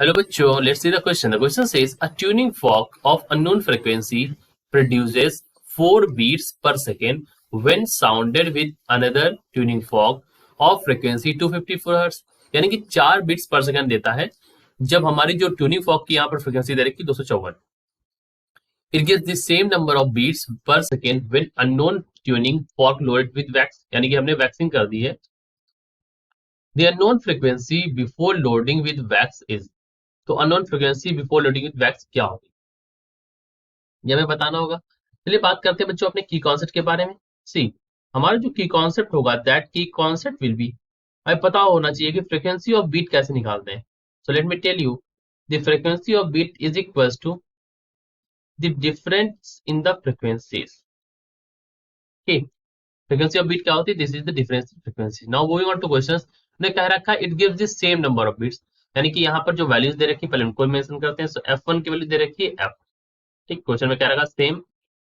Hello बच्चों, let's see the question. The question says a tuning fork of unknown frequency produces 4 beats per second when sounded with another tuning fork of frequency 254 Hz. यानी कि 4 beats पर second देता है जब हमारी जो tuning Fock की यहाँ पर फ्रीक्वेंसी दे रखी 254. It gives the same number of beats per second when unknown tuning fork loaded with wax. यानी कि हमने वैक्सिंग कर दी है. The unknown frequency before loading with wax is. तो unknown frequency before loading with wax क्या होगी, ये हमें बताना होगा. चलिए बात करते हैं बच्चों अपने की कॉन्सेप्ट के बारे में. सी, हमारा जो की कॉन्सेप्ट होगा दैट की कॉन्सेप्ट विल बी, हमें पता होना चाहिए कि फ्रीक्वेंसी ऑफ बीट कैसे निकालते हैं. So let me tell you, the frequency of beat is equals to the difference in the frequencies. ठीक, फ्रीक्वेंसी ऑफ बीट क्या होती है, this is the difference in frequency. Now moving on to questions. ने कह रखा है it gives the same number of beats, यानी कि यहाँ पर जो वैल्यूज दे रखी है पहले उनको मेंशन करते हैं. सो f1 की वैल्यू दे रखी है f. ठीक, क्वेश्चन में क्या रखा सेम,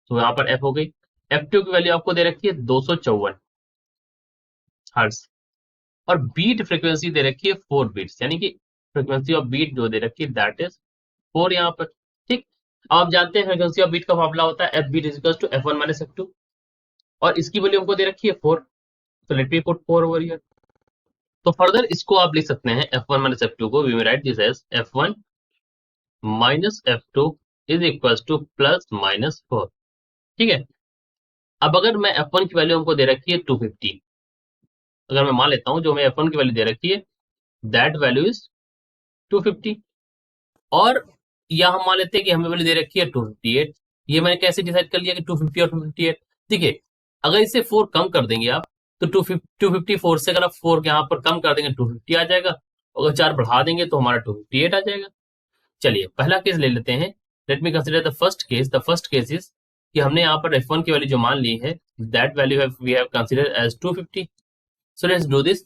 तो यहाँ पर f हो गई. f2 की वैल्यू आपको दे रखी है 254 हर्ट्ज और बीट फ्रीक्वेंसी दे रखी है 4 बीट्स, यानी कि फ्रीक्वेंसी ऑफ बीट जो दे रखी है दैट इज 4 यहाँ पर. ठीक, अब आप जानते हैं फ्रीक्वेंसी ऑफ बीट का फॉर्मूला होता है f beat is equal to f1 minus f2 और इसकी वैल्यू हमको दे रखी है 4. तो let me put 4 over here. तो फर्दर इसको आप लिख सकते हैं f1 माइनस f2 को we will write this as f1 minus f2 is equal to plus minus 4. ठीक है, अब अगर मैं f1 की वैल्यू हमको दे रखी है 250, अगर मैं मान लेता हूं जो मैं f1 की वैल्यू दे रखी है दैट वैल्यू इज 250 और या हम मान लेते हैं कि हमें वैल्यू दे रखी है 258. ये मैंने कैसे डिसाइड कर लिया कि 250 और 258. देखिए, अगर इसे 4 कम कर देंगे आप तो 254 से अगर आप 4 यहाँ पर कम कर देंगे 250 आ जाएगा, अगर 4 बढ़ा देंगे तो हमारा 258 आ जाएगा. चलिए पहला केस ले लेते हैं. Let me consider the first case. The first case is कि हमने यहाँ पर f1 की वैल्यू जो मान ली है that value we have consider as 250. So let's do this.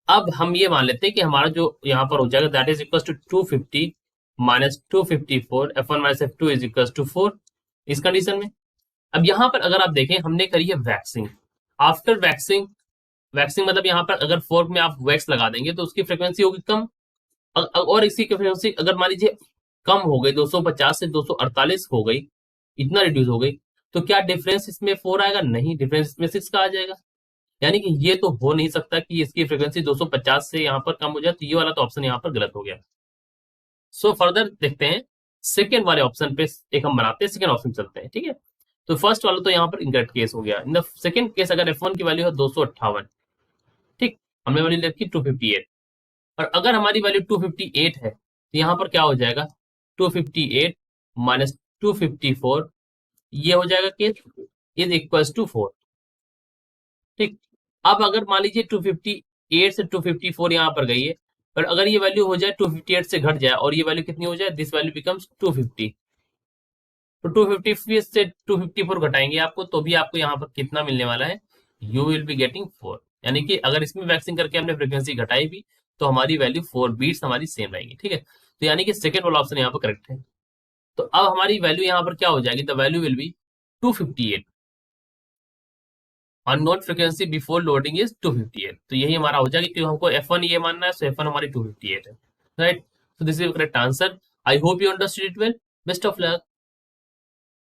अब हम ये मान लेते हैं कि हमारा जो यहाँ पर हो जाएगा that is equal to 250 minus 254 f1 minus f2 is equal to 4 इस कंडीशन में. अब यहाँ पर अगर आप देखें हमने करी है वैक्सिंग. आफ्टर वैक्सिंग, वैक्सिंग मतलब यहाँ पर अगर फोर्क में आप वैक्स लगा देंगे तो उसकी फ्रीक्वेंसी होगी कम और इसकी फ्रीक्वेंसी अगर मान लीजिए कम हो गई 250 से 248 हो गई, इतना रिड्यूस हो गई, तो क्या डिफरेंस इसमें 4 आएगा? नहीं, डिफरेंस इसमें 6 का आ जाएगा. यानी कि ये तो हो नहीं सकता कि इसकी फ्रीक्वेंसी 250 से यहाँ पर कम हो जाए, तो ये वाला तो ऑप्शन यहाँ पर गलत हो गया. सो फर्दर देखते हैं सेकेंड वाले ऑप्शन पे एक हम बनाते हैं, सेकेंड ऑप्शन चलते हैं. ठीक है, तो फर्स्ट वाला तो यहाँ पर इनकरेक्ट केस हो गया. इन द सेकेंड केस अगर f1 की वैल्यू है 258, ठीक, हमने वैल्यू रखी 258 और अगर हमारी वैल्यू 258 है तो यहाँ पर क्या हो जाएगा 258 माइनस 254, ये हो जाएगा केस इज इक्वल टू 4. ठीक, अब अगर मान लीजिए 258 से 254 यहाँ पर गई है और अगर ये वैल्यू हो जाए 258 से घट जाए और ये वैल्यू कितनी हो जाए, दिस वैल्यू बिकम्स 250. तो 250 से 254 घटाएंगे आपको तो भी आपको यहाँ पर कितना मिलने वाला है, यू विल बी गेटिंग 4. यानी कि अगर इसमें वैक्सिंग करके हमने फ्रीक्वेंसी घटाई भी तो हमारी वैल्यू 4 बीट्स हमारी सेम रहेगी. ठीक है, तो यानी कि सेकंड वाला ऑप्शन यहाँ पर करेक्ट है. तो अब हमारी वैल्यू यहाँ पर क्या हो जाएगी, the value will be 258. Unknown frequency before loading is 258. तो यही हमारा हो जाएगा क्योंकि हमको f1 ये मानना है, सो f1 हमारी 258 है. Right, so this is correct answer. I hope you understood it well. Best of luck.